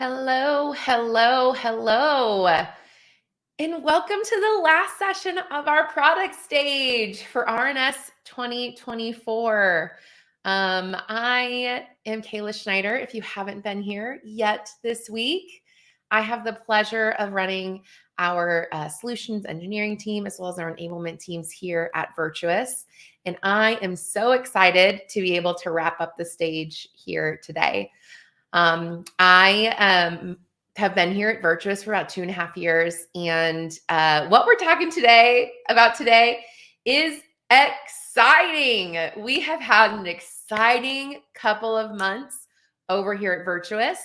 Hello, hello, hello, and welcome to the last session of our product stage for RNS 2024. I am Kayla Schneider. If you haven't been here yet this week, I have the pleasure of running our solutions engineering team as well as our enablement teams here at Virtuous. And I am so excited to be able to wrap up the stage here today. I have been here at Virtuous for about 2.5 years. And what we're talking about today is exciting. We have had an exciting couple of months over here at Virtuous.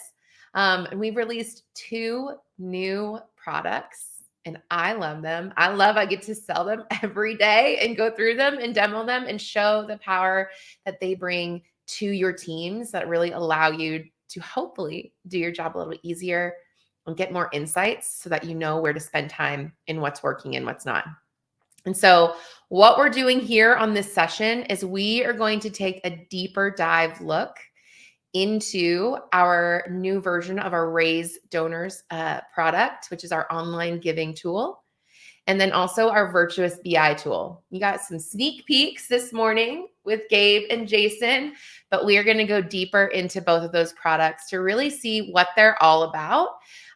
And we've released 2 new products. And I love them. I get to sell them every day and go through them and demo them and show the power that they bring to your teams that really allow you to hopefully do your job a little bit easier and get more insights so that you know where to spend time and what's working and what's not. And so what we're doing here on this session is we are going to take a deeper dive look into our new version of our RaiseDonors product, which is our online giving tool. And then also our VirtuousBI tool. You got some sneak peeks this morning with Gabe and Jason, but we are going to go deeper into both of those products to really see what they're all about.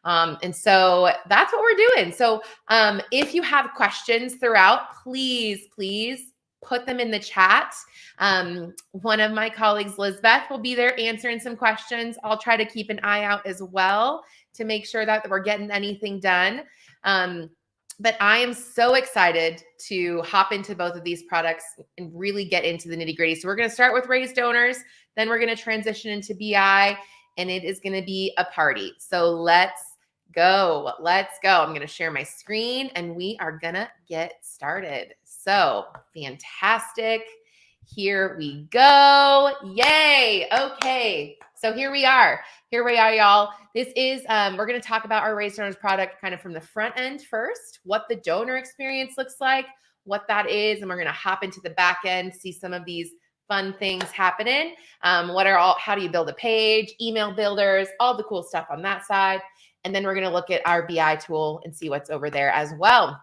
And so that's what we're doing. So if you have questions throughout, please put them in the chat. One of my colleagues, Lizbeth, will be there answering some questions. I'll try to keep an eye out as well to make sure that we're getting anything done. But I am so excited to hop into both of these products and really get into the nitty gritty. So we're going to start with RaiseDonors, then we're going to transition into BI, and it is going to be a party. So let's go. I'm going to share my screen and we are going to get started. So fantastic. Here we go. Yay. Okay. So here we are, y'all. This is, we're going to talk about our RaiseDonors product kind of from the front end first, what the donor experience looks like, what that is, and we're going to hop into the back end, see some of these fun things happening. How do you build a page, email builders, all the cool stuff on that side. And then we're going to look at our BI tool and see what's over there as well.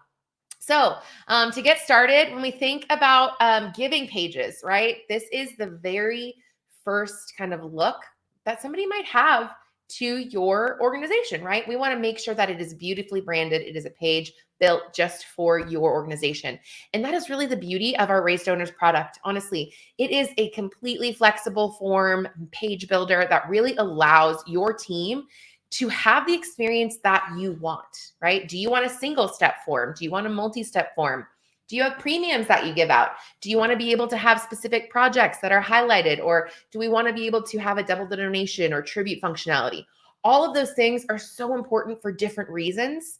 So to get started, when we think about giving pages, right, this is the very first kind of look that somebody might have to your organization, right? We want to make sure that it is beautifully branded. It is a page built just for your organization. And that is really the beauty of our RaiseDonors product. Honestly, it is a completely flexible form page builder that really allows your team to have the experience that you want, right? Do you want a single step form? Do you want a multi-step form? Do you have premiums that you give out? Do you want to be able to have specific projects that are highlighted? Or do we want to be able to have a double donation or tribute functionality? All of those things are so important for different reasons.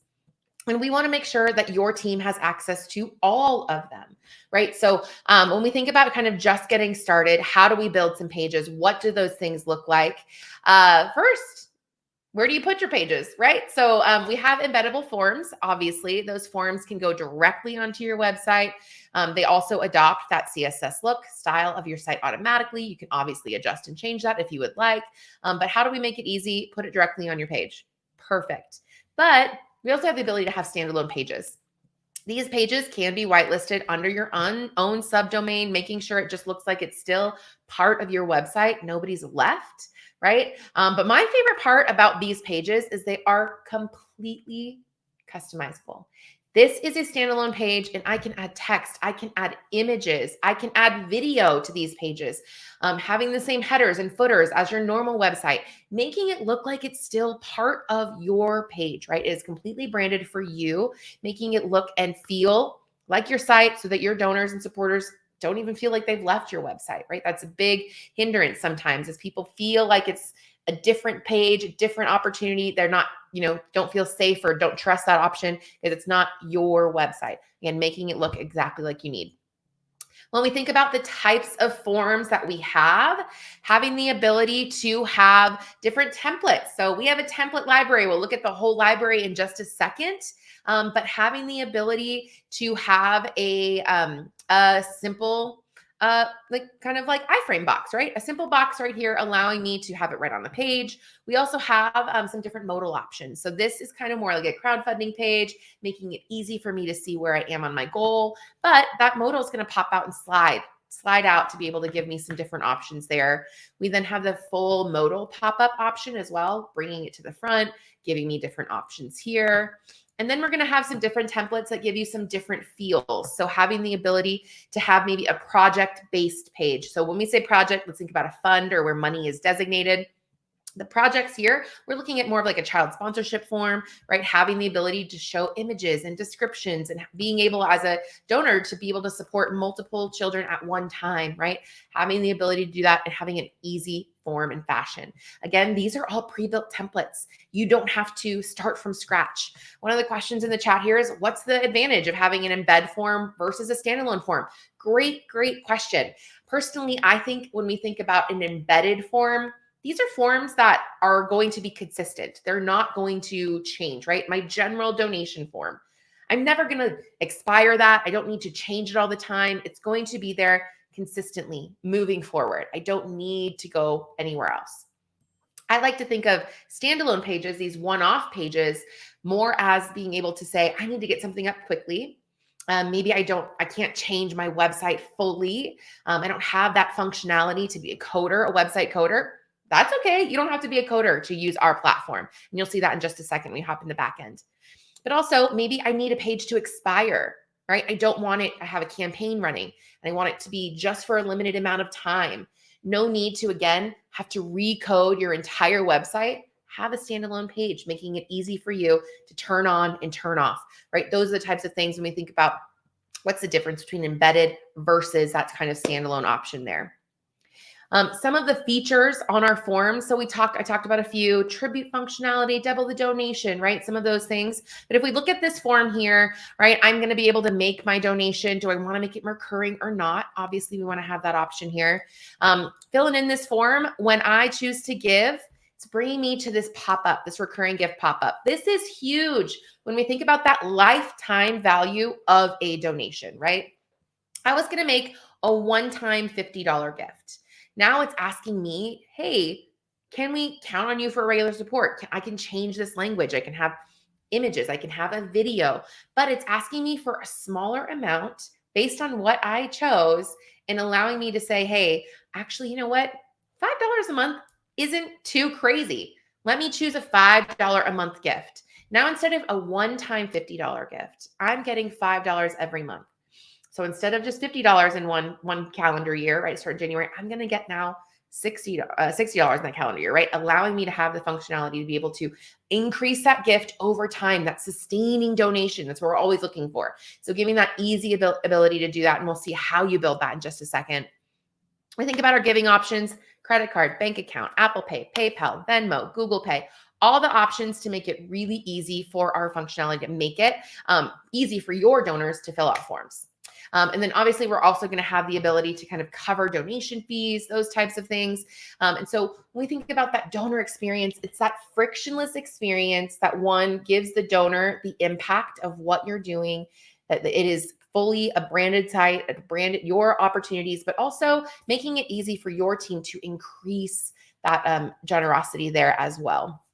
And we want to make sure that your team has access to all of them, right? So when we think about kind of just getting started, how do we build some pages? What do those things look like? First, where do you put your pages, right? So we have embeddable forms. Obviously, those forms can go directly onto your website. They also adopt that CSS look style of your site automatically. You can obviously adjust and change that if you would like. But how do we make it easy? Put it directly on your page. Perfect. But we also have the ability to have standalone pages. These pages can be whitelisted under your own subdomain, making sure it just looks like it's still part of your website. Nobody's left, right? But my favorite part about these pages is they are completely customizable. This is a standalone page and I can add text, I can add images, I can add video to these pages, having the same headers and footers as your normal website, making it look like it's still part of your page, right? It is completely branded for you, making it look and feel like your site so that your donors and supporters don't even feel like they've left your website, right? That's a big hindrance sometimes, is people feel like it's a different page, a different opportunity. They're not, don't feel safe or don't trust that option because it's not your website. Again, making it look exactly like you need. When we think about the types of forms that we have, having the ability to have different templates. So we have a template library. We'll look at the whole library in just a second. But having the ability to have a simple like kind of like iframe box, right? A simple box right here, allowing me to have it right on the page. We also have some different modal options. So this is kind of more like a crowdfunding page, making it easy for me to see where I am on my goal. But that modal is going to pop out and slide out to be able to give me some different options there. We then have the full modal pop-up option as well, bringing it to the front, giving me different options here. And then we're going to have some different templates that give you some different feels. So having the ability to have maybe a project-based page. So when we say project, let's think about a fund or where money is designated. The projects here, we're looking at more of like a child sponsorship form, right? Having the ability to show images and descriptions and being able as a donor to be able to support multiple children at one time, right? Having the ability to do that and having an easy form and fashion. Again, these are all pre-built templates. You don't have to start from scratch. One of the questions in the chat here is, what's the advantage of having an embed form versus a standalone form? Great question. Personally, I think when we think about an embedded form, these are forms that are going to be consistent. They're not going to change, right? My general donation form, I'm never going to expire that. I don't need to change it all the time. It's going to be there consistently moving forward. I don't need to go anywhere else. I like to think of standalone pages, these one-off pages, more as being able to say, I need to get something up quickly. Maybe I can't change my website fully. I don't have that functionality to be a coder, a website coder. That's okay. You don't have to be a coder to use our platform. And you'll see that in just a second. We hop in the back end. But also maybe I need a page to expire, right? I don't want it. I have a campaign running and I want it to be just for a limited amount of time. No need to, again, have to recode your entire website. Have a standalone page, making it easy for you to turn on and turn off, right? Those are the types of things when we think about what's the difference between embedded versus that kind of standalone option there. Some of the features on our forms. So I talked about a few: tribute functionality, double the donation, right? Some of those things. But if we look at this form here, right, I'm going to be able to make my donation. Do I want to make it recurring or not? Obviously, we want to have that option here. Filling in this form, when I choose to give, it's bringing me to this pop-up, this recurring gift pop-up. This is huge when we think about that lifetime value of a donation, right? I was going to make a one-time $50 gift. Now it's asking me, hey, can we count on you for regular support? I can change this language. I can have images. I can have a video, but it's asking me for a smaller amount based on what I chose and allowing me to say, hey, actually, you know what? $5 a month isn't too crazy. Let me choose a $5 a month gift. Now, instead of a one-time $50 gift, I'm getting $5 every month. So instead of just $50 in one calendar year, right, start in January, I'm going to get now $60 in that calendar year, right? Allowing me to have the functionality to be able to increase that gift over time, that sustaining donation. That's what we're always looking for. So giving that easy ability to do that, and we'll see how you build that in just a second. We think about our giving options: credit card, bank account, Apple Pay, PayPal, Venmo, Google Pay. All the options to make it really easy for our functionality, to make it easy for your donors to fill out forms. And then obviously we're also going to have the ability to kind of cover donation fees, those types of things. And so when we think about that donor experience, it's that frictionless experience that one gives the donor the impact of what you're doing, that it is fully a branded site, your opportunities, but also making it easy for your team to increase that generosity there as well.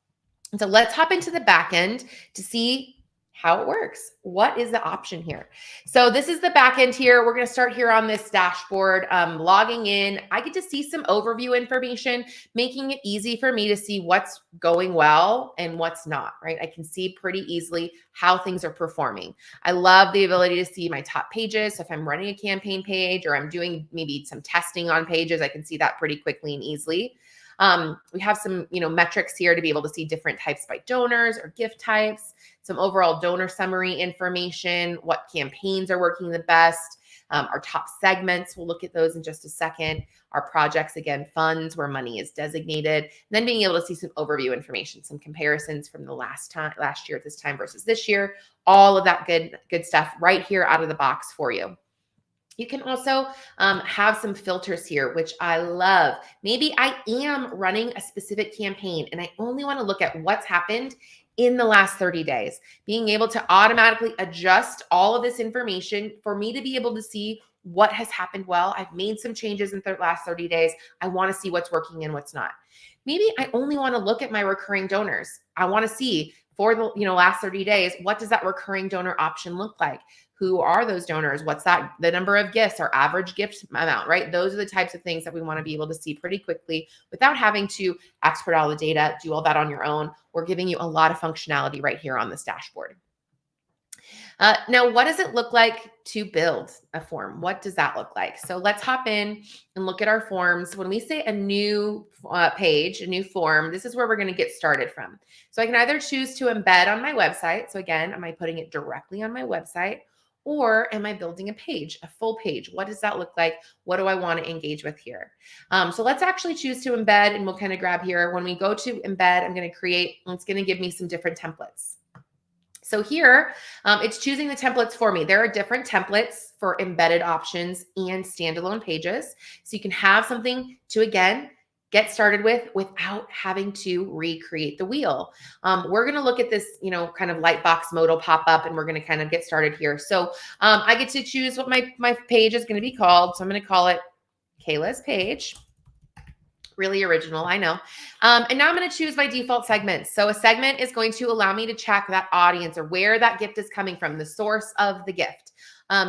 And so let's hop into the back end to see how it works. What is the option here? So this is the back end here. We're going to start here on this dashboard, logging in. I get to see some overview information, making it easy for me to see what's going well and what's not, right? I can see pretty easily how things are performing. I love the ability to see my top pages. So if I'm running a campaign page or I'm doing maybe some testing on pages, I can see that pretty quickly and easily. We have some, metrics here to be able to see different types by donors or gift types, some overall donor summary information, what campaigns are working the best, our top segments. We'll look at those in just a second. Our projects, again, funds where money is designated, and then being able to see some overview information, some comparisons from the last year at this time versus this year, all of that good stuff right here out of the box for you. You can also have some filters here, which I love. Maybe I am running a specific campaign and I only want to look at what's happened in the last 30 days. Being able to automatically adjust all of this information for me to be able to see what has happened well. I've made some changes in the last 30 days. I want to see what's working and what's not. Maybe I only want to look at my recurring donors. I want to see for the last 30 days, what does that recurring donor option look like? Who are those donors? What's that? The number of gifts, our average gift amount, right? Those are the types of things that we want to be able to see pretty quickly without having to export all the data, do all that on your own. We're giving you a lot of functionality right here on this dashboard. Now, what does it look like to build a form? What does that look like? So let's hop in and look at our forms. When we say a new page, a new form, this is where we're going to get started from. So I can either choose to embed on my website. So again, am I putting it directly on my website? Or am I building a page, a full page? What does that look like? What do I want to engage with here? So let's actually choose to embed, and we'll kind of grab here. When we go to embed, I'm going to create, and it's going to give me some different templates. So here, it's choosing the templates for me. There are different templates for embedded options and standalone pages. So you can have something to, again, get started with without having to recreate the wheel. We're going to look at this, kind of lightbox mode will pop up, and we're going to kind of get started here. So I get to choose what my page is going to be called. So I'm going to call it Kayla's page. Really original, I know. And now I'm going to choose my default segments. So a segment is going to allow me to track that audience or where that gift is coming from, the source of the gift.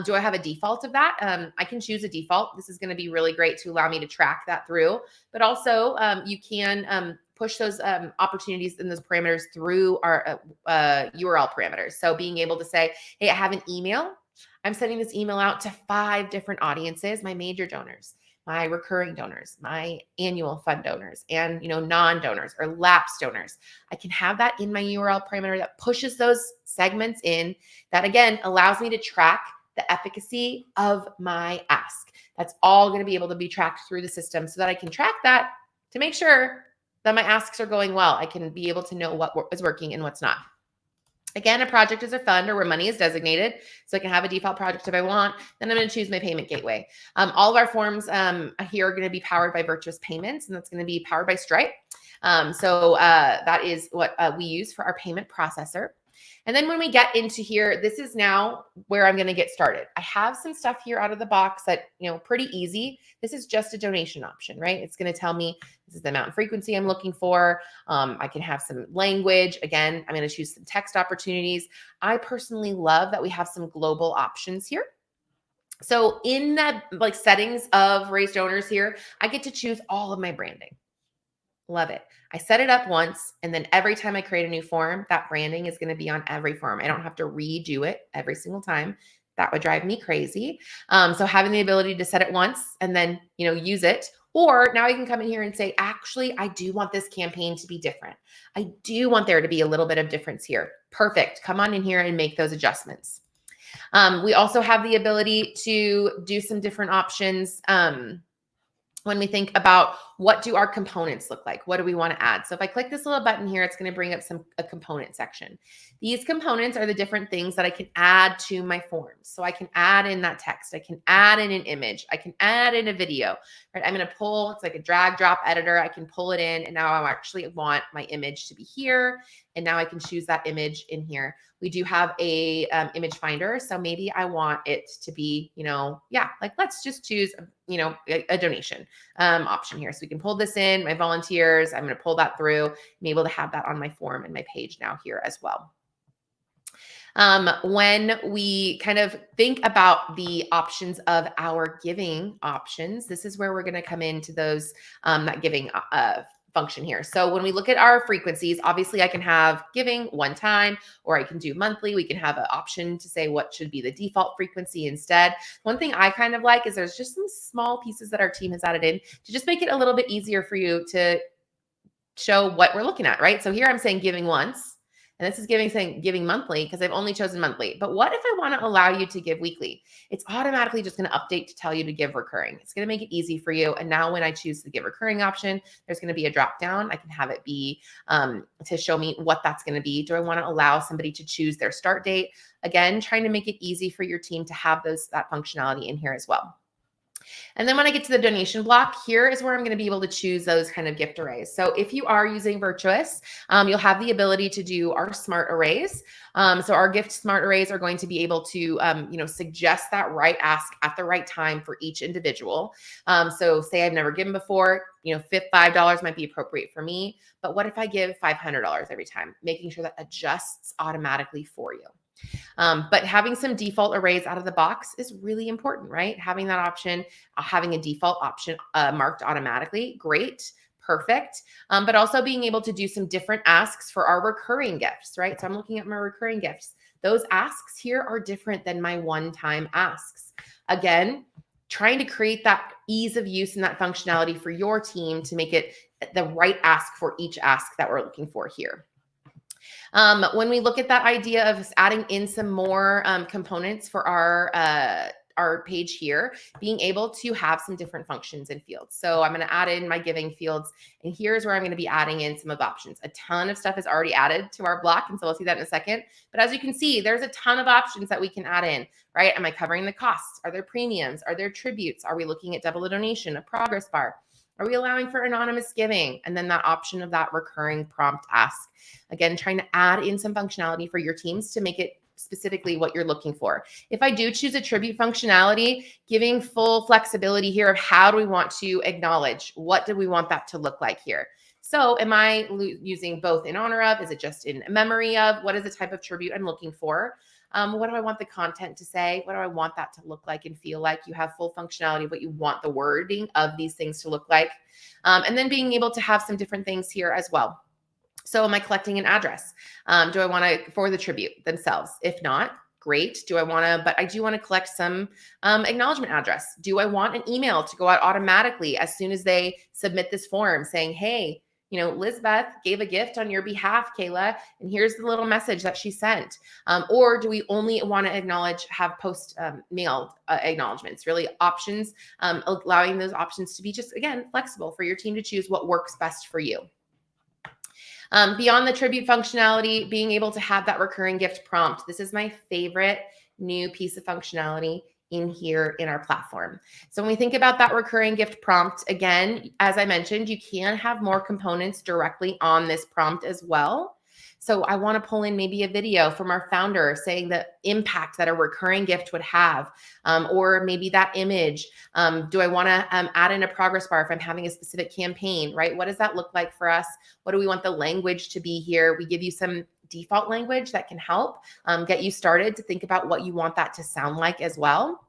Do I have a default of that? I can choose a default. This is going to be really great to allow me to track that through. But also you can push those opportunities and those parameters through our URL parameters. So being able to say, hey, I have an email. I'm sending this email out to 5 different audiences, my major donors, my recurring donors, my annual fund donors, and non-donors or lapsed donors. I can have that in my URL parameter that pushes those segments in. That again allows me to track the efficacy of my ask. That's all going to be able to be tracked through the system so that I can track that to make sure that my asks are going well. I can be able to know what is working and what's not. Again, a project is a fund or where money is designated. So I can have a default project if I want. Then I'm going to choose my payment gateway. All of our forms here are going to be powered by Virtuous Payments, and that's going to be powered by Stripe. So that is what we use for our payment processor. And then when we get into here, this is now where I'm going to get started. I have some stuff here out of the box that, pretty easy. This is just a donation option, right? It's going to tell me this is the amount and frequency I'm looking for. I can have some language. Again, I'm going to choose some text opportunities. I personally love that we have some global options here. So in the settings of RaiseDonors here, I get to choose all of my branding. Love it. I set it up once, and then every time I create a new form, that branding is going to be on every form. I don't have to redo it every single time. That would drive me crazy. So having the ability to set it once and then, use it, or now you can come in here and say, actually, I do want this campaign to be different. I do want there to be a little bit of difference here. Perfect. Come on in here and make those adjustments. We also have the ability to do some different options. When we think about what do our components look like? What do we want to add? So if I click this little button here, it's going to bring up a component section. These components are the different things that I can add to my forms. So I can add in that text. I can add in an image. I can add in a video, right? I'm going to pull, it's like a drag drop editor. I can pull it in, and now I actually want my image to be here. And now I can choose that image in here. We do have a image finder. So maybe I want it to be, let's just choose, a donation option here. So we can pull this in, my volunteers, I'm going to pull that through and be able to have that on my form and my page now here as well. When we kind of think about the options of our giving options, this is where we're going to come into those, that giving function here. So when we look at our frequencies, obviously I can have giving one time, or I can do monthly. We can have an option to say what should be the default frequency instead. One thing I kind of like is there's just some small pieces that our team has added in to just make it a little bit easier for you to show what we're looking at, right? So here I'm saying giving once, and this is giving monthly because I've only chosen monthly. But what if I want to allow you to give weekly? It's automatically just going to update to tell you to give recurring. It's going to make it easy for you. And now when I choose the give recurring option, there's going to be a drop down. I can have it be to show me what that's going to be. Do I want to allow somebody to choose their start date? Again, trying to make it easy for your team to have that functionality in here as well. And then when I get to the donation block, here is where I'm going to be able to choose those kind of gift arrays. So if you are using Virtuous, you'll have the ability to do our smart arrays. So our gift smart arrays are going to be able to, suggest that right ask at the right time for each individual. So say I've never given before, $5 might be appropriate for me, but what if I give $500 every time? Making sure that adjusts automatically for you. But having some default arrays out of the box is really important, right? Having that option, having a default option marked automatically, great, perfect. But also being able to do some different asks for our recurring gifts, right? So I'm looking at my recurring gifts. Those asks here are different than my one-time asks. Again, trying to create that ease of use and that functionality for your team to make it the right ask for each ask that we're looking for here. When we look at that idea of adding in some more components for our page here, being able to have some different functions and fields. So I'm going to add in my giving fields, and here's where I'm going to be adding in some of options. A ton of stuff is already added to our block, and so we'll see that in a second. But as you can see, there's a ton of options that we can add in, right? Am I covering the costs? Are there premiums? Are there tributes? Are we looking at double a donation, a progress bar? Are we allowing for anonymous giving? And then that option of that recurring prompt ask. Again, trying to add in some functionality for your teams to make it specifically what you're looking for. If I do choose a tribute functionality, giving full flexibility here of how do we want to acknowledge? What do we want that to look like here? So am I using both in honor of? Is it just in memory of? What is the type of tribute I'm looking for? What do I want the content to say? What do I want that to look like and feel like? You have full functionality of what you want the wording of these things to look like. And then being able to have some different things here as well. So am I collecting an address? Do I want to, for the tribute themselves? If not, great. But I do want to collect some acknowledgement address. Do I want an email to go out automatically as soon as they submit this form saying, hey, Lizbeth gave a gift on your behalf, Kayla, and here's the little message that she sent. Or do we only want to have post mailed acknowledgements, really options, allowing those options to be just, again, flexible for your team to choose what works best for you. Beyond the tribute functionality, being able to have that recurring gift prompt. This is my favorite new piece of functionality in here in our platform. So when we think about that recurring gift prompt, again, as I mentioned, you can have more components directly on this prompt as well. So I want to pull in maybe a video from our founder saying the impact that a recurring gift would have, or maybe that image. Do I want to add in a progress bar if I'm having a specific campaign, right? What does that look like for us? What do we want the language to be here? We give you some default language that can help get you started to think about what you want that to sound like as well.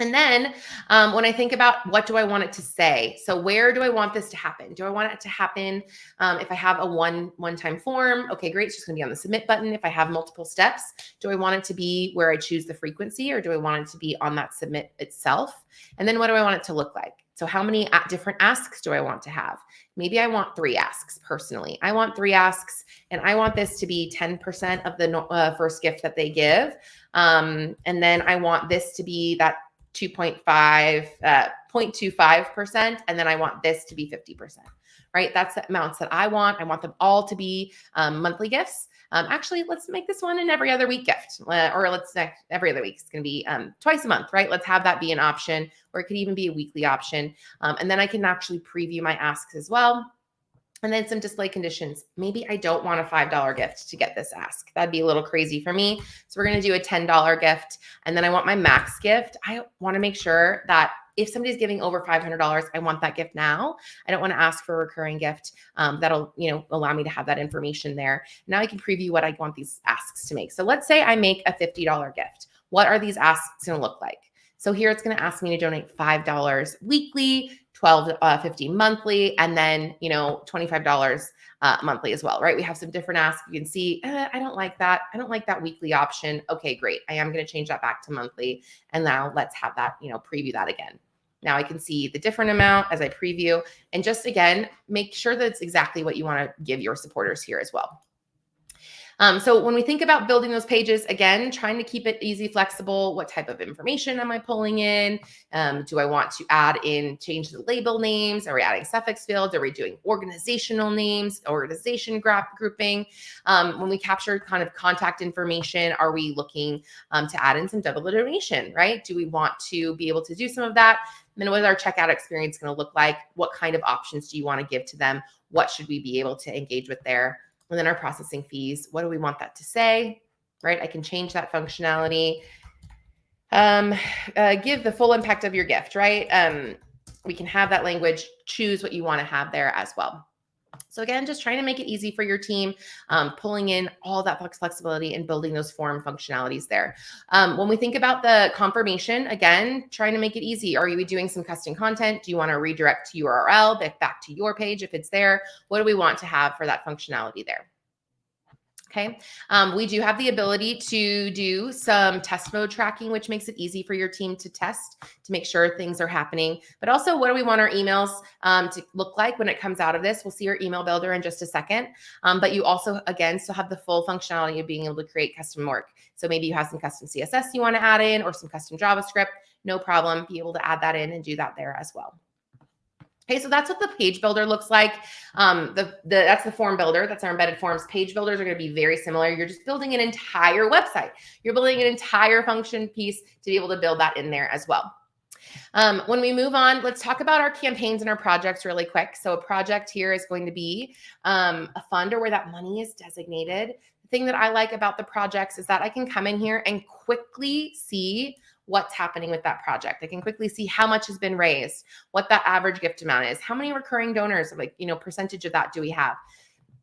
And then when I think about what do I want it to say? So where do I want this to happen? Do I want it to happen if I have a one-time form? Okay, great. It's just going to be on the submit button. If I have multiple steps, do I want it to be where I choose the frequency, or do I want it to be on that submit itself? And then what do I want it to look like? So how many different asks do I want to have? Maybe I want 3 asks personally. I want 3 asks, and I want this to be 10% of the first gift that they give. And then I want this to be that 0.25%. And then I want this to be 50%, right? That's the amounts that I want. I want them all to be monthly gifts. Actually, let's make this one an every other week gift, or every other week. It's going to be twice a month, right? Let's have that be an option, or it could even be a weekly option. And then I can actually preview my asks as well. And then some display conditions. Maybe I don't want a $5 gift to get this ask. That'd be a little crazy for me. So we're going to do a $10 gift. And then I want my max gift. I want to make sure that if somebody's giving over $500, I want that gift now. I don't want to ask for a recurring gift. That'll, allow me to have that information there. Now I can preview what I want these asks to make. So let's say I make a $50 gift. What are these asks going to look like? So here it's going to ask me to donate $5 weekly, $12.50 monthly, and then, $25 monthly as well, right? We have some different asks. You can see, I don't like that. I don't like that weekly option. Okay, great. I am going to change that back to monthly. And now let's have that, preview that again. Now I can see the different amount as I preview, and just again, make sure that it's exactly what you want to give your supporters here as well. So when we think about building those pages, again, trying to keep it easy, flexible. What type of information am I pulling in? Do I want to add in, change the label names? Are we adding suffix fields? Are we doing organizational names, organization grouping? When we capture kind of contact information, are we looking to add in some double donation, right? Do we want to be able to do some of that? And then what is our checkout experience going to look like? What kind of options do you want to give to them? What should we be able to engage with there? And then our processing fees, what do we want that to say, right? I can change that functionality. Give the full impact of your gift, right? We can have that language, choose what you want to have there as well. So again, just trying to make it easy for your team, pulling in all that flexibility and building those form functionalities there. When we think about the confirmation, again, trying to make it easy. Are you doing some custom content? Do you want to redirect to URL back to your page if it's there? What do we want to have for that functionality there? Okay. We do have the ability to do some test mode tracking, which makes it easy for your team to test to make sure things are happening. But also, what do we want our emails to look like when it comes out of this? We'll see your email builder in just a second. But you also, again, still have the full functionality of being able to create custom work. So maybe you have some custom CSS you want to add in or some custom JavaScript. No problem. Be able to add that in and do that there as well. Okay, so that's what the page builder looks like. That's the form builder. That's our embedded forms. Page builders are going to be very similar. You're just building an entire website. You're building an entire function piece to be able to build that in there as well. When we move on, let's talk about our campaigns and our projects really quick. So a project here is going to be a fund or where that money is designated. The thing that I like about the projects is that I can come in here and quickly see what's happening with that project. I can quickly see how much has been raised, what that average gift amount is, how many recurring donors, like, percentage of that do we have?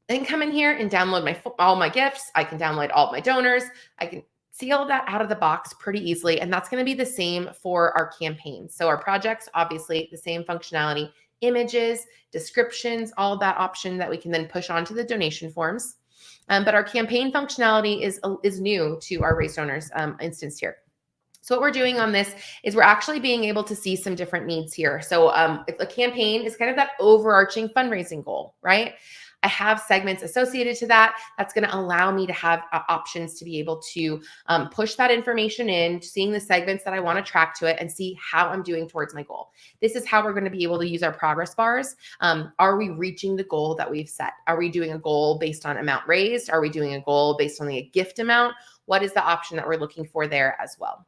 I can come in here and download all my gifts. I can download all of my donors. I can see all of that out of the box pretty easily. And that's going to be the same for our campaigns. So our projects, obviously the same functionality, images, descriptions, all of that option that we can then push onto the donation forms. But our campaign functionality is new to our RaiseDonors instance here. So what we're doing on this is we're actually being able to see some different needs here. So a campaign is kind of that overarching fundraising goal, right? I have segments associated to that. That's going to allow me to have options to be able to push that information in, seeing the segments that I want to track to it and see how I'm doing towards my goal. This is how we're going to be able to use our progress bars. Are we reaching the goal that we've set? Are we doing a goal based on amount raised? Are we doing a goal based on the gift amount? What is the option that we're looking for there as well?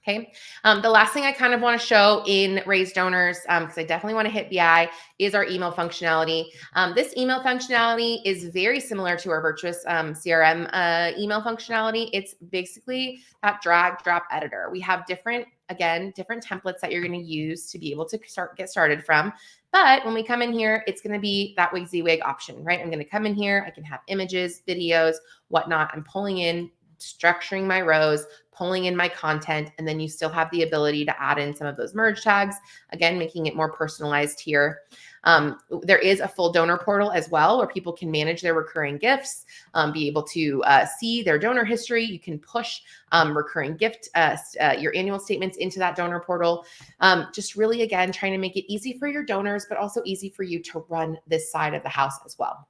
Okay. The last thing I kind of want to show in RaiseDonors, because I definitely want to hit BI, is our email functionality. This email functionality is very similar to our Virtuous CRM email functionality. It's basically that drag drop editor. We have different templates that you're going to use to be able to get started from. But when we come in here, it's going to be that WYSIWYG option, right? I'm going to come in here. I can have images, videos, whatnot. I'm pulling in, structuring my rows, pulling in my content, and then you still have the ability to add in some of those merge tags, again, making it more personalized here. There is a full donor portal as well where people can manage their recurring gifts, be able to see their donor history. You can push recurring gift, your annual statements into that donor portal. Just really, again, trying to make it easy for your donors, but also easy for you to run this side of the house as well.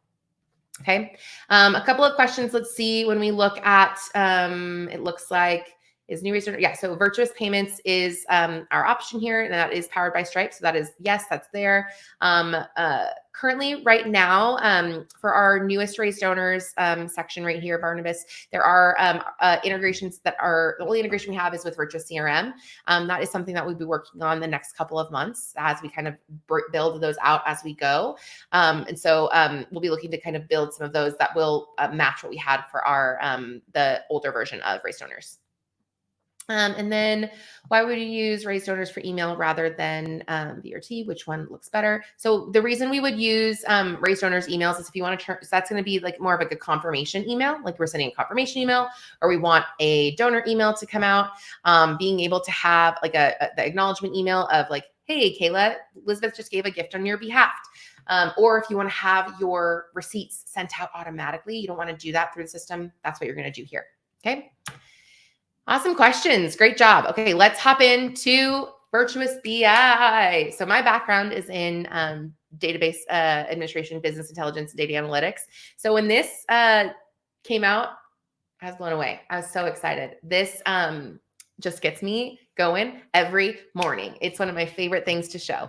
Okay. A couple of questions. Let's see. When we look at, it looks like is new research. Yeah. So Virtuous Payments is our option here, and that is powered by Stripe. So that is, yes, that's there. Currently right now, for our newest RaiseDonors section right here, Barnabas, there are integrations that are, the only integration we have is with Virtuous CRM. That is something that we'll be working on the next couple of months as we kind of build those out as we go. And so we'll be looking to kind of build some of those that will match what we had for our the older version of RaiseDonors. And then why would you use RaiseDonors for email rather than VRT? Which one looks better? So the reason we would use RaiseDonors emails is if you want to turn, so that's going to be like more of like a confirmation email, like we're sending a confirmation email, or we want a donor email to come out, being able to have like the acknowledgement email of like, hey, Kayla, Elizabeth just gave a gift on your behalf. Or if you want to have your receipts sent out automatically, you don't want to do that through the system. That's what you're going to do here. Okay. Awesome questions. Great job. Okay, let's hop into VirtuousBI. So my background is in database administration, business intelligence, and data analytics. So in this came out, I was blown away. I was so excited. This just gets me going every morning. It's one of my favorite things to show.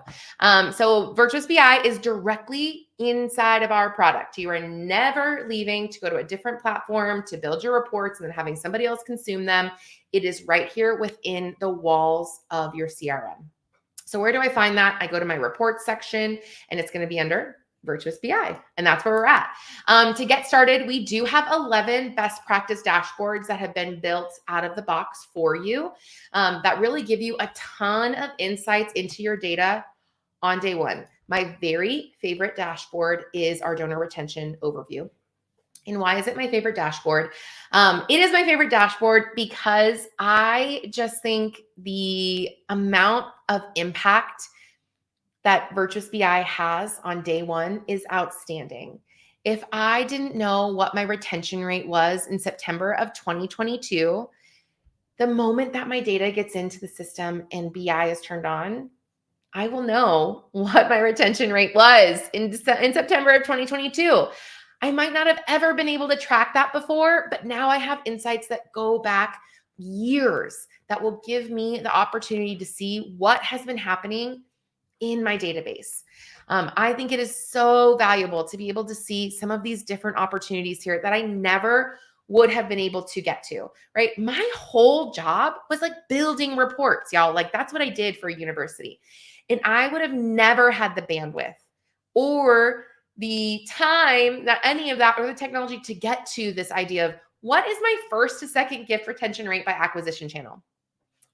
So VirtuousBI is directly inside of our product. You are never leaving to go to a different platform to build your reports and then having somebody else consume them. It is right here within the walls of your CRM. So where do I find that? I go to my reports section, and it's going to be under VirtuousBI, and that's where we're at. To get started, we do have 11 best practice dashboards that have been built out of the box for you that really give you a ton of insights into your data on day one. My very favorite dashboard is our donor retention overview. And why is it my favorite dashboard? It is my favorite dashboard because I just think the amount of impact that VirtuousBI has on day one is outstanding. If I didn't know what my retention rate was in September of 2022, the moment that my data gets into the system and BI is turned on, I will know what my retention rate was in September of 2022. I might not have ever been able to track that before, but now I have insights that go back years that will give me the opportunity to see what has been happening in my database. I think it is so valuable to be able to see some of these different opportunities here that I never would have been able to get to, right? My whole job was like building reports, y'all. Like that's what I did for university. And I would have never had the bandwidth or the time that any of that or the technology to get to this idea of what is my first to second gift retention rate by acquisition channel?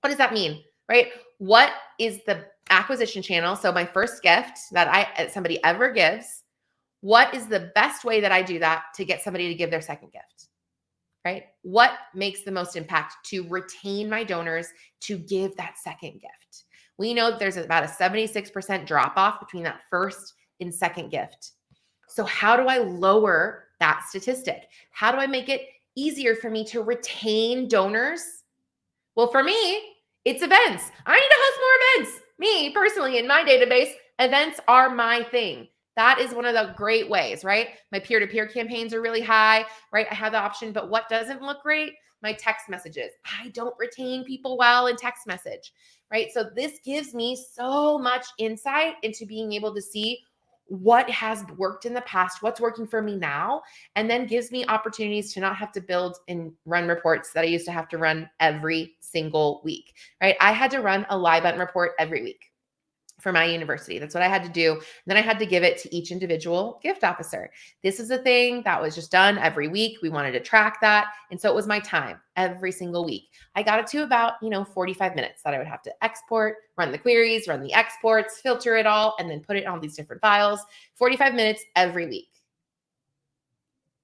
What does that mean, right? What is the acquisition channel? So my first gift that somebody ever gives, what is the best way that I do that to get somebody to give their second gift, right? What makes the most impact to retain my donors to give that second gift? We know that there's about a 76% drop off between that first and second gift. So how do I lower that statistic? How do I make it easier for me to retain donors? Well, for me, it's events. I need to host more events. Me personally, in my database, events are my thing. That is one of the great ways, right? My peer-to-peer campaigns are really high, right? I have the option, but what doesn't look great? My text messages. I don't retain people well in text message, right? So this gives me so much insight into being able to see what has worked in the past, what's working for me now, and then gives me opportunities to not have to build and run reports that I used to have to run every single week, right? I had to run a live event report every week for my university. That's what I had to do. And then I had to give it to each individual gift officer. This is a thing that was just done every week. We wanted to track that. And so it was my time every single week. I got it to about, 45 minutes that I would have to export, run the queries, run the exports, filter it all, and then put it on these different files. 45 minutes every week.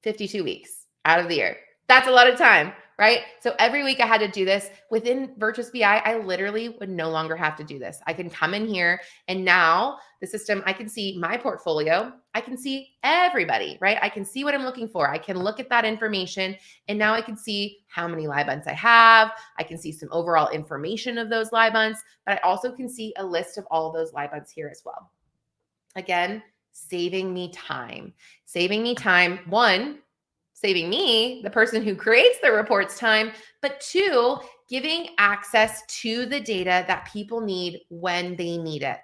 52 weeks out of the year. That's a lot of time, right? So every week I had to do this. Within VirtuousBI, I literally would no longer have to do this. I can come in here and now the system, I can see my portfolio. I can see everybody, right? I can see what I'm looking for. I can look at that information and now I can see how many live events I have. I can see some overall information of those live events, but I also can see a list of all of those live events here as well. Again, saving me time. Saving me time, one, saving me, the person who creates the reports, time, but two, giving access to the data that people need when they need it.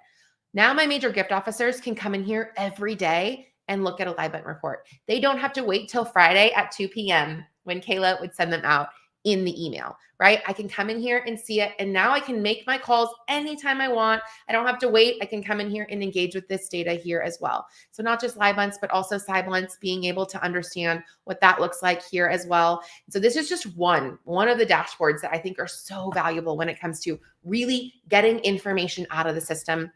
Now my major gift officers can come in here every day and look at a live event report. They don't have to wait till Friday at 2 p.m. when Kayla would send them out in the email, right? I can come in here and see it. And now I can make my calls anytime I want. I don't have to wait. I can come in here and engage with this data here as well. So not just live events, but also side events, being able to understand what that looks like here as well. So this is just one of the dashboards that I think are so valuable when it comes to really getting information out of the system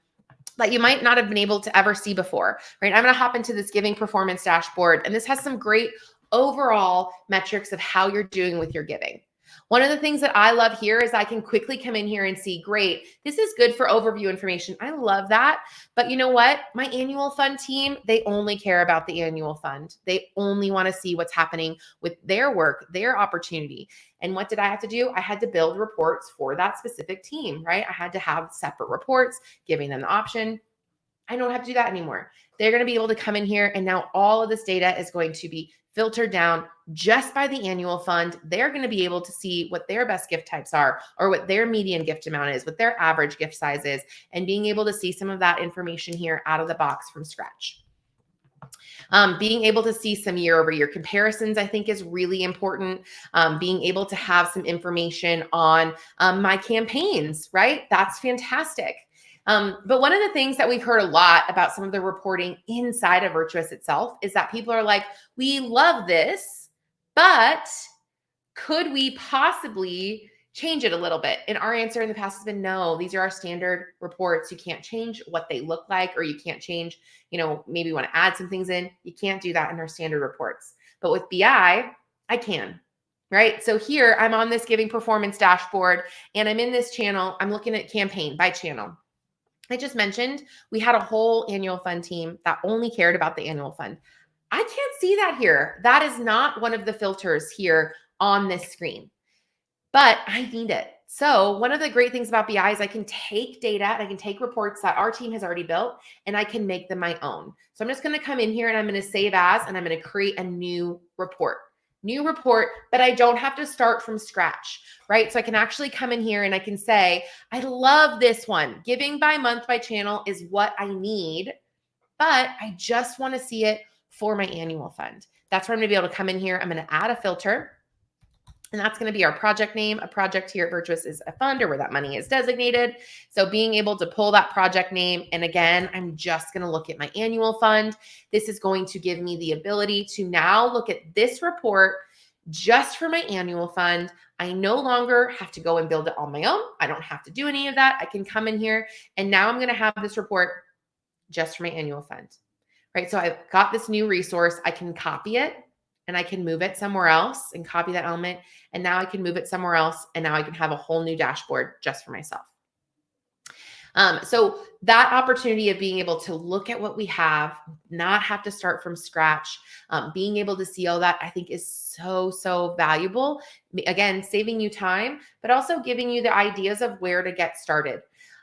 that you might not have been able to ever see before, right? I'm going to hop into this giving performance dashboard, and this has some great overall metrics of how you're doing with your giving. One of the things that I love here is I can quickly come in here and see, great, this is good for overview information. I love that. But you know what? My annual fund team, they only care about the annual fund. They only want to see what's happening with their work, their opportunity. And what did I have to do? I had to build reports for that specific team, right? I had to have separate reports, giving them the option. I don't have to do that anymore. They're going to be able to come in here and now all of this data is going to be filtered down just by the annual fund. They're going to be able to see what their best gift types are, or what their median gift amount is, what their average gift size is, and being able to see some of that information here out of the box from scratch. Being able to see some year-over-year comparisons, I think, is really important. Being able to have some information on my campaigns, right? That's fantastic. But one of the things that we've heard a lot about some of the reporting inside of Virtuous itself is that people are like, we love this, but could we possibly change it a little bit? And our answer in the past has been no. These are our standard reports. You can't change what they look like, or you can't change, maybe you want to add some things in. You can't do that in our standard reports. But with BI, I can, right? So here I'm on this giving performance dashboard, and I'm in this channel. I'm looking at campaign by channel. I just mentioned we had a whole annual fund team that only cared about the annual fund. I can't see that here. That is not one of the filters here on this screen, but I need it. So one of the great things about BI is I can take data and I can take reports that our team has already built, and I can make them my own. So I'm just going to come in here and I'm going to save as, and I'm going to create a new report, but I don't have to start from scratch, right? So I can actually come in here and I can say, I love this one. Giving by month by channel is what I need, but I just want to see it for my annual fund. That's where I'm going to be able to come in here. I'm going to add a filter, and that's going to be our project name. A project here at Virtuous is a fund, or where that money is designated. So being able to pull that project name, and again, I'm just going to look at my annual fund. This is going to give me the ability to now look at this report just for my annual fund. I no longer have to go and build it on my own. I don't have to do any of that. I can come in here, and now I'm going to have this report just for my annual fund, right? So I've got this new resource. I can copy it, and I can move it somewhere else and copy that element. And now I can move it somewhere else. And now I can have a whole new dashboard just for myself. So that opportunity of being able to look at what we have, not have to start from scratch, being able to see all that, I think is so, so valuable. Again, saving you time, but also giving you the ideas of where to get started.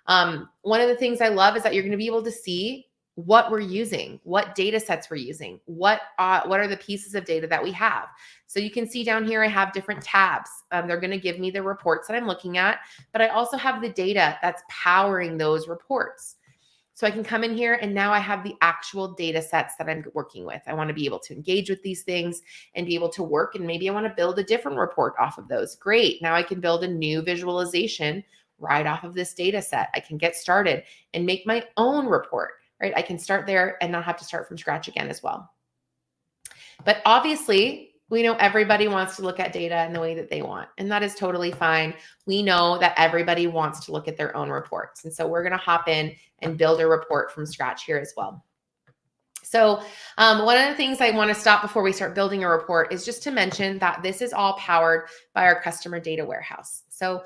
One of the things I love is that you're going to be able to see what we're using, what data sets we're using, what are the pieces of data that we have. So you can see down here, I have different tabs. They're going to give me the reports that I'm looking at, but I also have the data that's powering those reports. So I can come in here, and now I have the actual data sets that I'm working with. I want to be able to engage with these things and be able to work, and maybe I want to build a different report off of those. Great. Now I can build a new visualization right off of this data set. I can get started and make my own report. Right? I can start there and not have to start from scratch again as well. But obviously, we know everybody wants to look at data in the way that they want, and that is totally fine. We know that everybody wants to look at their own reports. And so we're going to hop in and build a report from scratch here as well. So one of the things I want to stop before we start building a report is just to mention that this is all powered by our customer data warehouse. So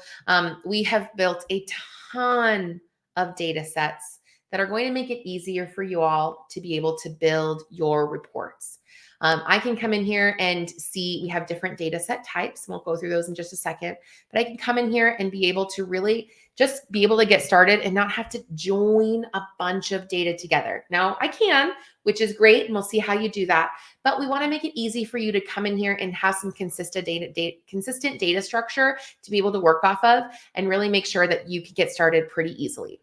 we have built a ton of data sets that are going to make it easier for you all to be able to build your reports. I can come in here and see we have different data set types, and we'll go through those in just a second. But I can come in here and be able to really just be able to get started and not have to join a bunch of data together. Now I can, which is great, and we'll see how you do that. But we want to make it easy for you to come in here and have some consistent data structure to be able to work off of, and really make sure that you can get started pretty easily.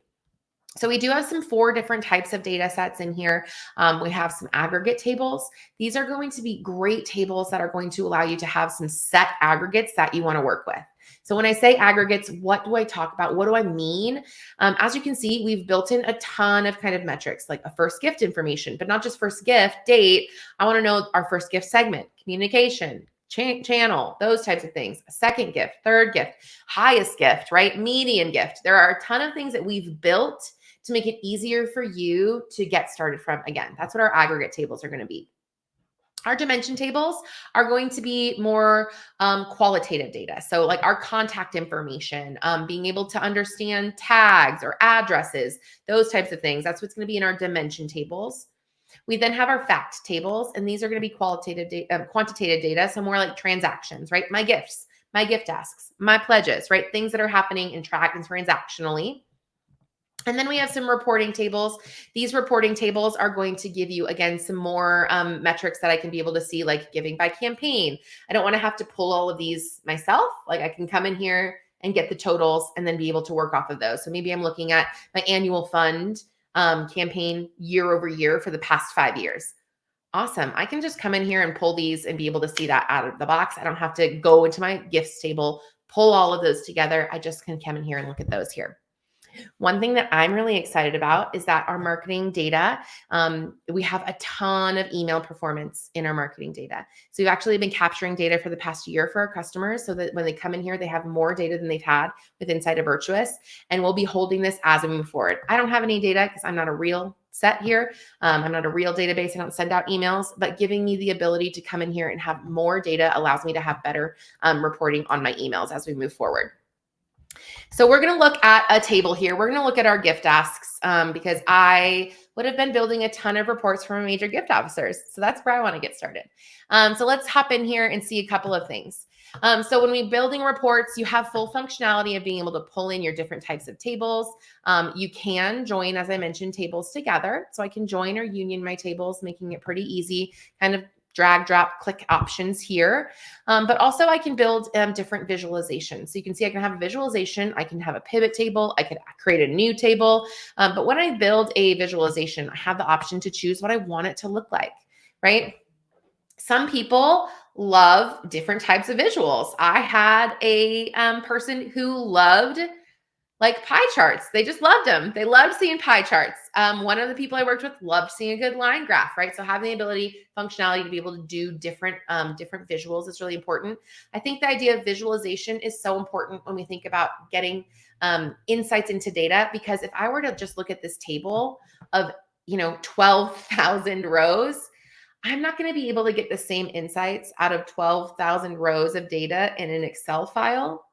So we do have 4 different types of data sets in here. We have some aggregate tables. These are going to be great tables that are going to allow you to have some set aggregates that you want to work with. So when I say aggregates, what do I talk about? What do I mean? As you can see, we've built in a ton of kind of metrics, like a first gift information, but not just first gift, date. I want to know our first gift segment, communication, channel, those types of things. A second gift, third gift, highest gift, right? Median gift. There are a ton of things that we've built to make it easier for you to get started from. Again, that's what our aggregate tables are going to be. Our dimension tables are going to be more qualitative data. So like our contact information, being able to understand tags or addresses, those types of things. That's what's going to be in our dimension tables. We then have our fact tables, and these are going to be quantitative data. So more like transactions, right? My gifts, my gift asks, my pledges, right? Things that are happening and tracked and transactionally. And then we have some reporting tables. These reporting tables are going to give you, again, some more metrics that I can be able to see, like giving by campaign. I don't want to have to pull all of these myself. Like I can come in here and get the totals and then be able to work off of those. So maybe I'm looking at my annual fund campaign year over year for the past 5 years. Awesome. I can just come in here and pull these and be able to see that out of the box. I don't have to go into my gifts table, pull all of those together. I just can come in here and look at those here. One thing that I'm really excited about is that our marketing data, we have a ton of email performance in our marketing data. So we've actually been capturing data for the past year for our customers so that when they come in here, they have more data than they've had with inside of Virtuous. And we'll be holding this as we move forward. I don't have any data because I'm not a real set here. I'm not a real database. I don't send out emails, but giving me the ability to come in here and have more data allows me to have better reporting on my emails as we move forward. So we're going to look at a table here. We're going to look at our gift asks because I would have been building a ton of reports for my major gift officers. So that's where I want to get started. So let's hop in here and see a couple of things. So when we're building reports, you have full functionality of being able to pull in your different types of tables. You can join, as I mentioned, tables together. So I can join or union my tables, making it pretty easy, kind of drag, drop, click options here. But also I can build different visualizations. So you can see I can have a visualization, I can have a pivot table, I could create a new table. But when I build a visualization, I have the option to choose what I want it to look like, right? Some people love different types of visuals. I had a person who loved like pie charts. They just loved them. They loved seeing pie charts. One of the people I worked with loved seeing a good line graph, right? So having the ability, functionality to be able to do different visuals is really important. I think the idea of visualization is so important when we think about getting insights into data, because if I were to just look at this table of, 12,000 rows, I'm not going to be able to get the same insights out of 12,000 rows of data in an Excel file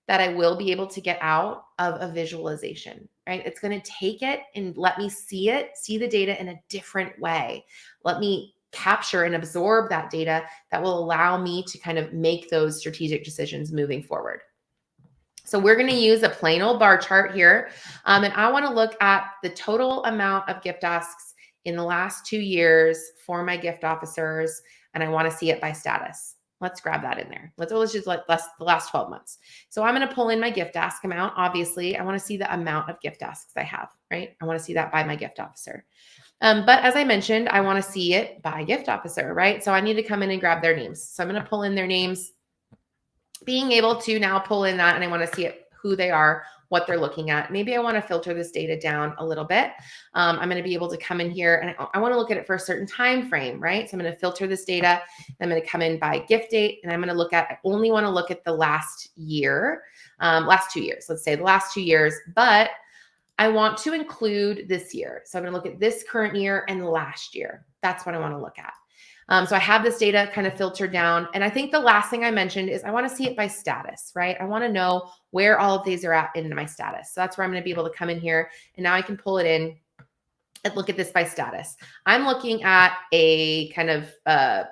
that I will be able to get out of a visualization, right? It's going to take it and let me see the data in a different way. Let me capture and absorb that data that will allow me to kind of make those strategic decisions moving forward. So we're going to use a plain old bar chart here. And I want to look at the total amount of gift asks in the last 2 years for my gift officers. And I want to see it by status. Let's grab that in there. Let's just like the last 12 months. So I'm going to pull in my gift ask amount. Obviously, I want to see the amount of gift asks I have, right? I want to see that by my gift officer. But as I mentioned, I want to see it by gift officer, right? So I need to come in and grab their names. So I'm going to pull in their names, being able to now pull in that, and I want to see it, who they are, what they're looking at. Maybe I want to filter this data down a little bit. I'm going to be able to come in here and I want to look at it for a certain time frame, right? So I'm going to filter this data. I'm going to come in by gift date, and I'm going to look at, I only want to look at the last year, last 2 years. Let's say the last 2 years, but I want to include this year. So I'm going to look at this current year and the last year. That's what I want to look at. So I have this data kind of filtered down. And I think the last thing I mentioned is I want to see it by status, right? I want to know where all of these are at in my status. So that's where I'm going to be able to come in here. And now I can pull it in and look at this by status. I'm looking at a kind of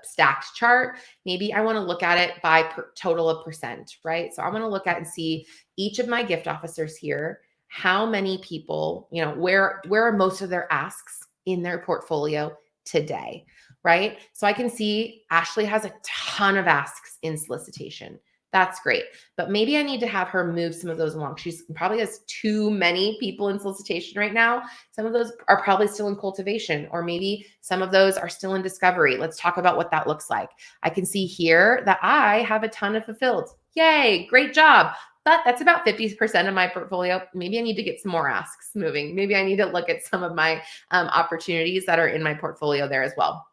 stacked chart. Maybe I want to look at it by total of percent, right? So I'm going to look at and see each of my gift officers here, how many people, where are most of their asks in their portfolio today, right? So I can see Ashley has a ton of asks in solicitation. That's great. But maybe I need to have her move some of those along. She probably has too many people in solicitation right now. Some of those are probably still in cultivation, or maybe some of those are still in discovery. Let's talk about what that looks like. I can see here that I have a ton of fulfilled. Yay, great job. But that's about 50% of my portfolio. Maybe I need to get some more asks moving. Maybe I need to look at some of my opportunities that are in my portfolio there as well.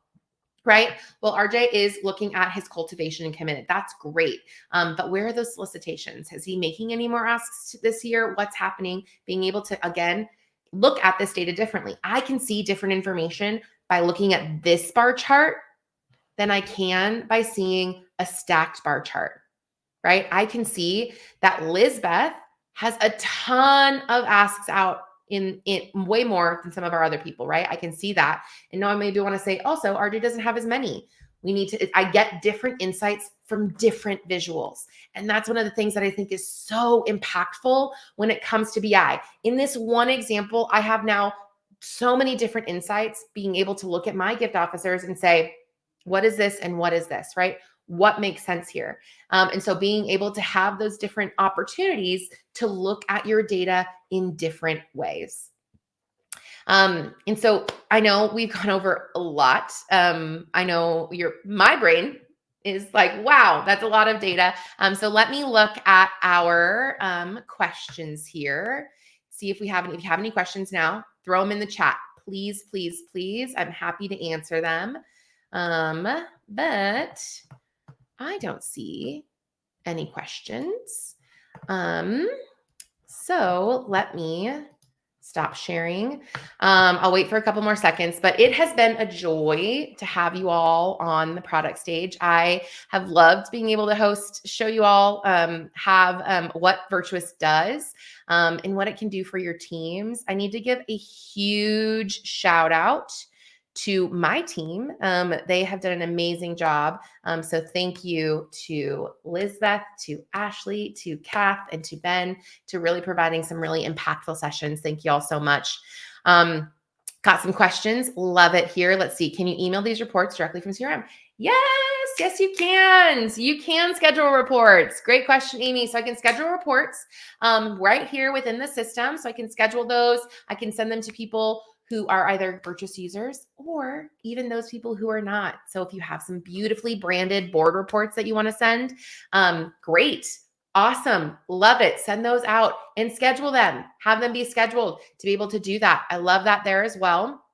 Right? Well, RJ is looking at his cultivation and committed. That's great. But where are those solicitations? Is he making any more asks this year? What's happening? Being able to, again, look at this data differently. I can see different information by looking at this bar chart than I can by seeing a stacked bar chart, right? I can see that Lizbeth has a ton of asks out in way more than some of our other people, right? I can see that. And now I maybe want to say also, RJ doesn't have as many. I get different insights from different visuals. And that's one of the things that I think is so impactful when it comes to BI. In this one example, I have now so many different insights, being able to look at my gift officers and say, what is this and what is this, right? What makes sense here? And so being able to have those different opportunities to look at your data in different ways. And so I know we've gone over a lot. I know my brain is like, wow, that's a lot of data. So let me look at our questions here. See if we have any. If you have any questions now, throw them in the chat. Please, please, please. I'm happy to answer them. But I don't see any questions. So let me stop sharing. I'll wait for a couple more seconds, but it has been a joy to have you all on the product stage. I have loved being able to show you all what Virtuous does and what it can do for your teams. I need to give a huge shout out to my team. They have done an amazing job. So thank you to Lizbeth, to Ashley, to Kath, and to Ben, to really providing some really impactful sessions. Thank you all so much. Got some questions. Love it here. Let's see. Can you email these reports directly from CRM? Yes, you can. So you can schedule reports. Great question, Amy. So I can schedule reports right here within the system. So I can schedule those. I can send them to people who are either Virtuous users or even those people who are not. So if you have some beautifully branded board reports that you want to send, great. Awesome. Love it. Send those out and schedule them. Have them be scheduled to be able to do that. I love that there as well.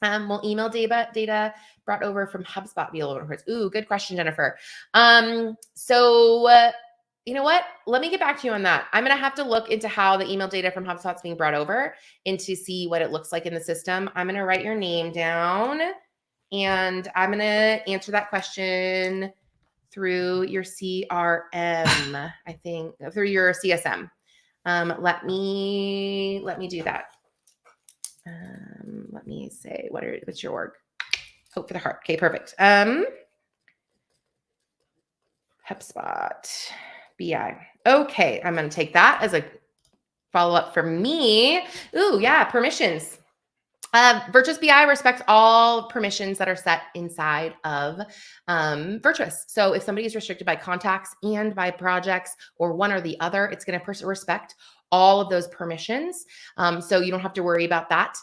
We'll email data brought over from HubSpot via reports. Ooh, good question, Jennifer. You know what? Let me get back to you on that. I'm going to have to look into how the email data from HubSpot is being brought over and to see what it looks like in the system. I'm going to write your name down and I'm going to answer that question through your CRM, I think, through your CSM. Let me do that. Let me say, what's your org? Hope for the Heart. Okay, perfect. HubSpot BI. Okay, I'm going to take that as a follow-up for me. Ooh, yeah, permissions. Virtuous BI respects all permissions that are set inside of Virtuous. So if somebody is restricted by contacts and by projects or one or the other, it's going to respect all of those permissions. So you don't have to worry about that.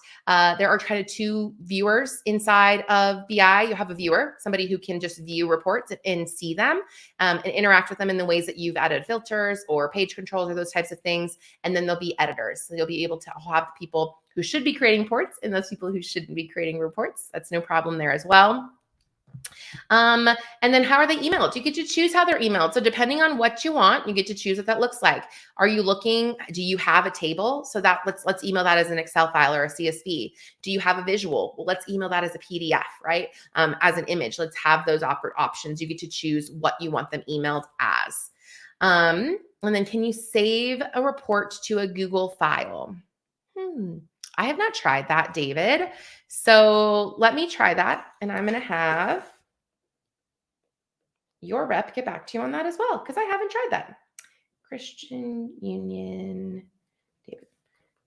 There are kind of two viewers inside of BI. You have a viewer, somebody who can just view reports and see them and interact with them in the ways that you've added filters or page controls or those types of things. And then there'll be editors. So you'll be able to have people who should be creating reports and those people who shouldn't be creating reports. That's no problem there as well. And then how are they emailed? You get to choose how they're emailed. So depending on what you want, you get to choose what that looks like. Do you have a table? So that let's email that as an Excel file or a CSV. Do you have a visual? Well, let's email that as a PDF, right? As an image. Let's have those options. You get to choose what you want them emailed as. And then can you save a report to a Google file? I have not tried that, David. So let me try that. And I'm going to have your rep get back to you on that as well, because I haven't tried that. Christian Union, David,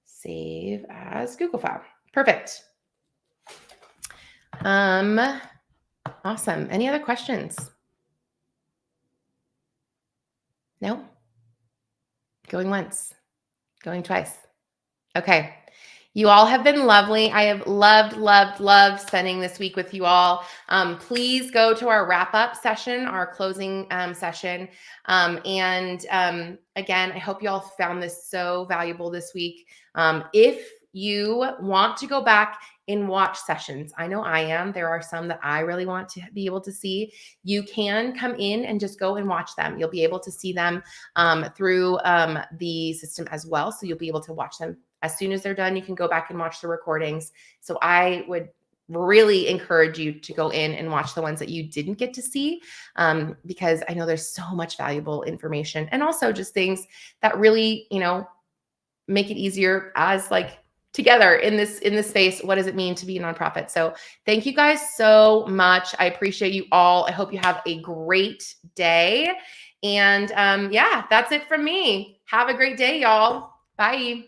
save as Google file. Perfect. Awesome. Any other questions? No? Going once, going twice. Okay. You all have been lovely. I have loved spending this week with you all. Please go to our wrap-up session, our closing session. Again, I hope you all found this so valuable this week. If you want to go back and watch sessions, I know I am. There are some that I really want to be able to see. You can come in and just go and watch them. You'll be able to see them through the system as well. So you'll be able to watch them. As soon as they're done, you can go back and watch the recordings. So I would really encourage you to go in and watch the ones that you didn't get to see because I know there's so much valuable information and also just things that really, make it easier as like together in this space. What does it mean to be a nonprofit? So thank you guys so much. I appreciate you all. I hope you have a great day. And yeah, that's it from me. Have a great day, y'all. Bye.